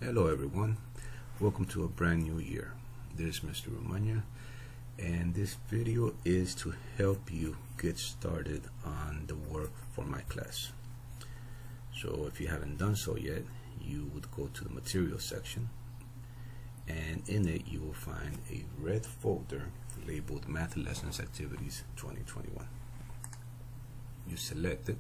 Hello everyone, welcome to a brand new year. This is Mr. Romania, and this video is to help you get started on the work for my class. So if you haven't done so yet, you would go to the materials section, and in it you will find a red folder labeled Math Lessons Activities 2021. You select it,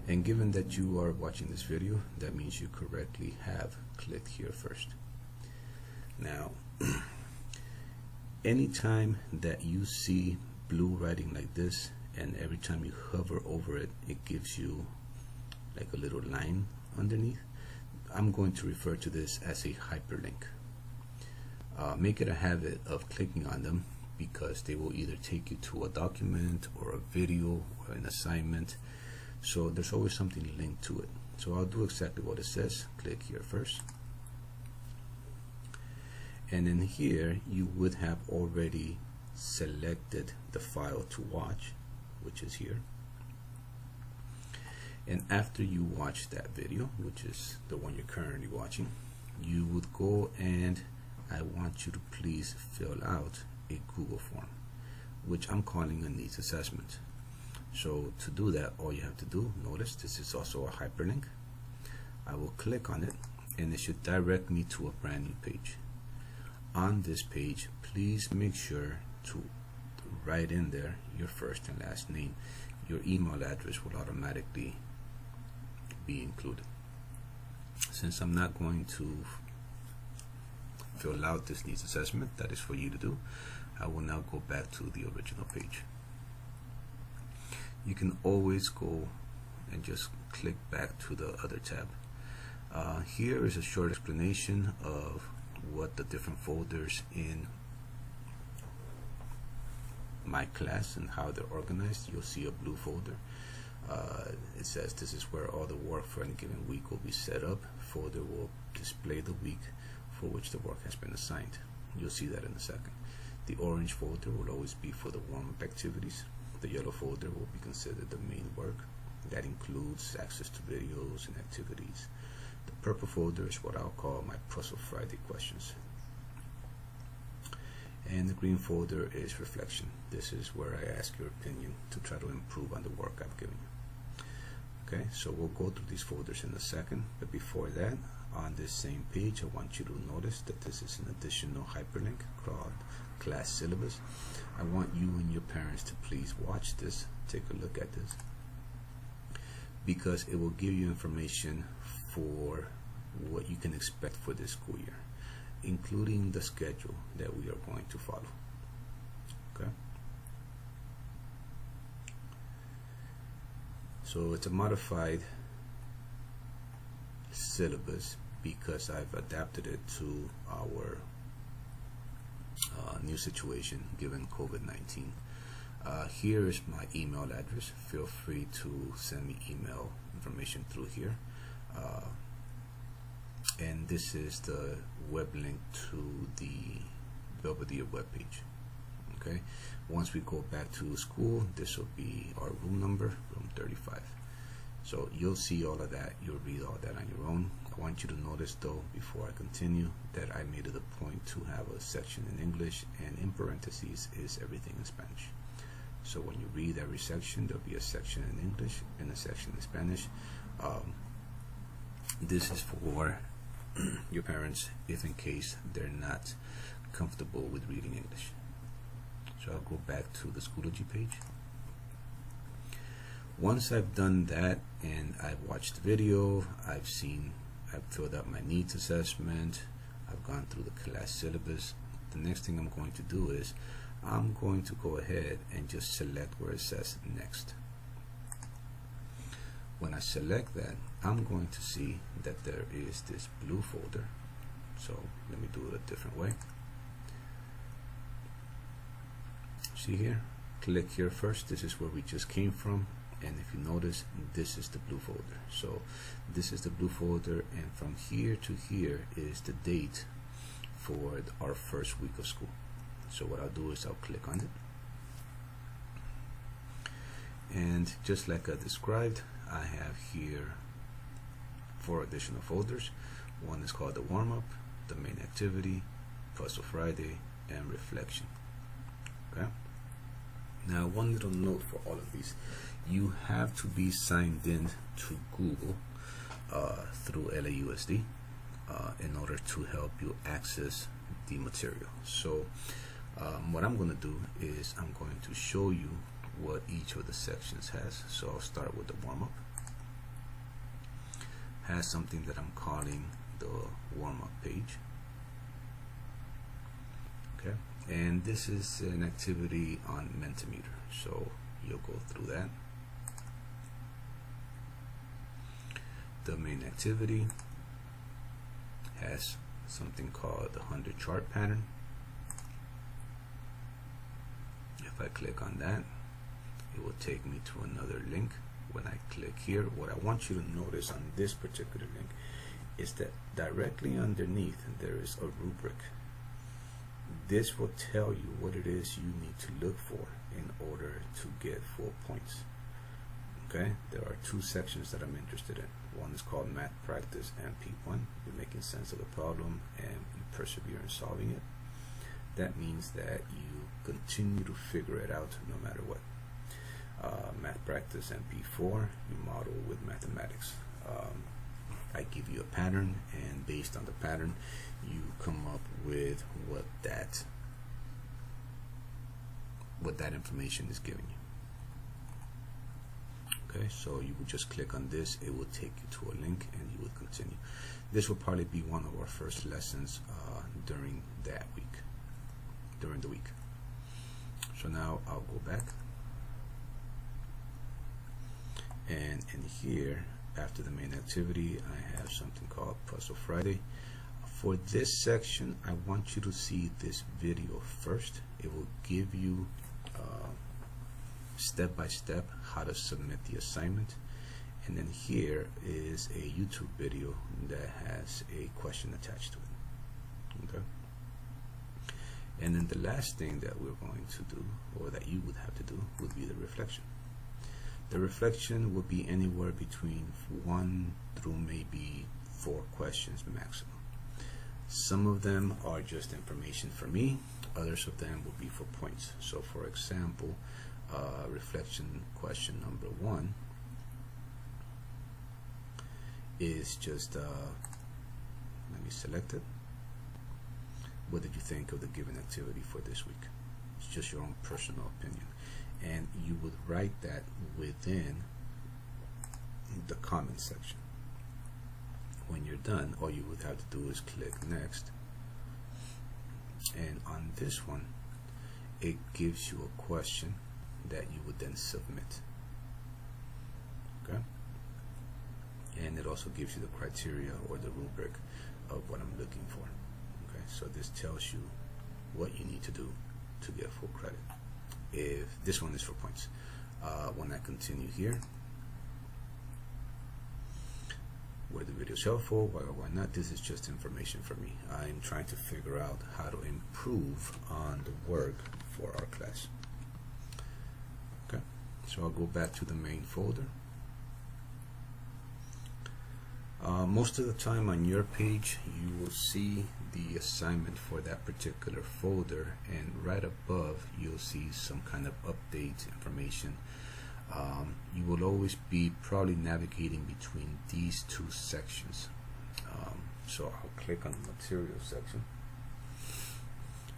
and given that you are watching this video, that means you correctly have clicked here first. Now, anytime that you see blue writing like this, and every time you hover over it, it gives you like a little line underneath, I'm going to refer to this as a hyperlink. Make it a habit of clicking on them, because they will either take you to a document or a video or an assignment. So there's always something linked to it. So I'll do exactly what it says. Click here first. And in here you would have already selected the file to watch, which is here. And after you watch that video, which is the one you're currently watching, you would go and I want you to please fill out a Google form, which I'm calling a needs assessment. So to do that, all you have to do, notice this is also a hyperlink. I will click on it and it should direct me to a brand new page. On this page, please make sure to write in there your first and last name. Your email address will automatically be included. Since I'm not going to fill out this needs assessment, that is for you to do, I will now go back to the original page. You can always go and just click back to the other tab. Here is a short explanation of what the different folders in my class and how they're organized. You'll see a blue folder. It says this is where all the work for any given week will be set up. Folder will display the week for which the work has been assigned. You'll see that in a second. The orange folder will always be for the warm-up activities. The yellow folder will be considered the main work. That includes access to videos and activities. The purple folder is what I'll call my Puzzle Friday questions. And the green folder is reflection. This is where I ask your opinion to try to improve on the work I've given you. Okay, so we'll go through these folders in a second, but before that, on this same page, I want you to notice that this is an additional hyperlink called class syllabus. I want you and your parents to please watch this, take a look at this, because it will give you information for what you can expect for this school year, including the schedule that we are going to follow. Okay, so it's a modified syllabus because I've adapted it to our new situation given COVID-19. Here is my email address. Feel free to send me email information through here. And this is the web link to the Belvedere webpage. Okay, once we go back to school, this will be our room number, room 35. So you'll see all of that, you'll read all that on your own. I want you to notice though, before I continue, that I made it a point to have a section in English, and in parentheses is everything in Spanish. So when you read every section, there'll be a section in English and a section in Spanish. This is for your parents if in case they're not comfortable with reading English. So I'll go back to the Schoology page. Once I've done that and I've watched the video, I've filled out my needs assessment, I've gone through the class syllabus, the next thing I'm going to do is I'm going to go ahead and just select where it says next. When I select that, I'm going to see that there is this blue folder. So let me do it a different way. See here? Click here first. This is where we just came from. And if you notice, this is the blue folder. So this is the blue folder, and from here to here is the date for our first week of school. So what I'll do is I'll click on it, and just like I described, I have here 4 additional folders. One is called the warm-up, the main activity, Puzzle Friday, and reflection. Okay. Now, one little note for all of these: you have to be signed in to Google through LAUSD in order to help you access the material. So what I'm going to do is I'm going to show you what each of the sections has. So I'll start with the warm-up. Has something that I'm calling the warm-up page. Okay, and this is an activity on Mentimeter, so you'll go through that. The main activity has something called the 100 chart pattern. If I click on that, it will take me to another link. When I click here, what I want you to notice on this particular link is that directly underneath there is a rubric. This will tell you what it is you need to look for in order to get full points. Okay, there are 2 sections that I'm interested in. One is called Math Practice MP1. You're making sense of the problem and you persevere in solving it. That means that you continue to figure it out no matter what. Math Practice MP4, you model with mathematics. I give you a pattern, and based on the pattern, you come up with what that information is giving you. Okay, so you would just click on this, it will take you to a link, and you would continue. This will probably be one of our first lessons during the week. So now I'll go back, and in here, after the main activity, I have something called Puzzle Friday. For this section, I want you to see this video first. It will give you step by step how to submit the assignment, and then here is a YouTube video that has a question attached to it. Okay. And then the last thing that we're going to do, or that you would have to do, would be the reflection. The reflection would be anywhere between 1 through maybe 4 questions maximum. Some of them are just information for me, others of them will be for points. So for example, reflection question number 1 is just, let me select it. What did you think of the given activity for this week? It's just your own personal opinion. And you would write that within the comment section. When you're done, all you would have to do is click next. And on this one, it gives you a question that you would then submit. Okay? And it also gives you the criteria or the rubric of what I'm looking for. Okay? So this tells you what you need to do to get full credit. If this one is for points. When I continue here, where the video is helpful, why not, this is just information for me. I'm trying to figure out how to improve on the work for our class. Okay, so I'll go back to the main folder. Most of the time on your page, you will see the assignment for that particular folder, and right above you'll see some kind of update information. You will always be probably navigating between these 2 sections. So I'll click on the material section,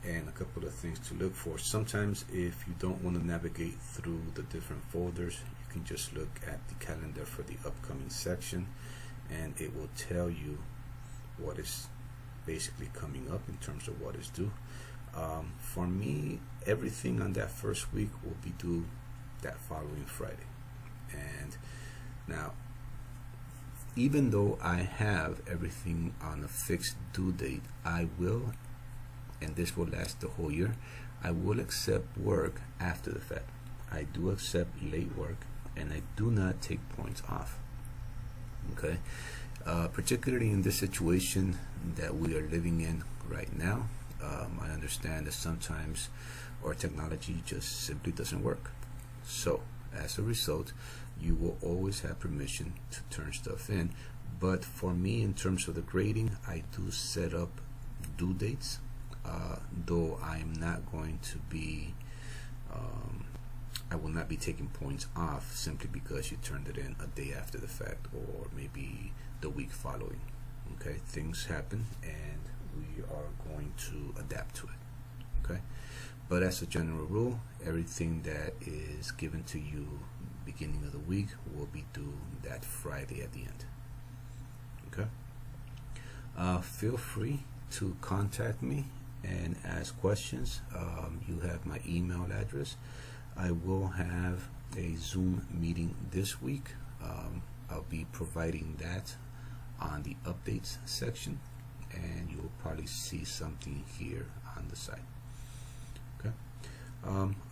and a couple of things to look for. Sometimes if you don't want to navigate through the different folders, you can just look at the calendar for the upcoming section, and it will tell you what is basically coming up in terms of what is due. For me, everything on that first week will be due that following Friday. And now, even though I have everything on a fixed due date, I will, and this will last the whole year, I will accept work after the fact. I do accept late work, and I do not take points off. Okay, particularly in this situation that we are living in right now, I understand that sometimes our technology just simply doesn't work. So as a result, you will always have permission to turn stuff in, But for me, in terms of the grading, I do set up due dates, though I'm not going to be I will not be taking points off simply because you turned it in a day after the fact or maybe the week following. Okay, things happen and we are going to adapt to it. Okay, but as a general rule, everything that is given to you beginning of the week will be due that Friday at the end. Okay, feel free to contact me and ask questions. You have my email address. I will have a Zoom meeting this week. I'll be providing that on the updates section, and you'll probably see something here on the site. Okay.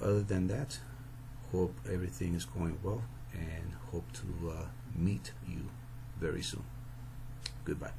Other than that, hope everything is going well and hope to meet you very soon. Goodbye.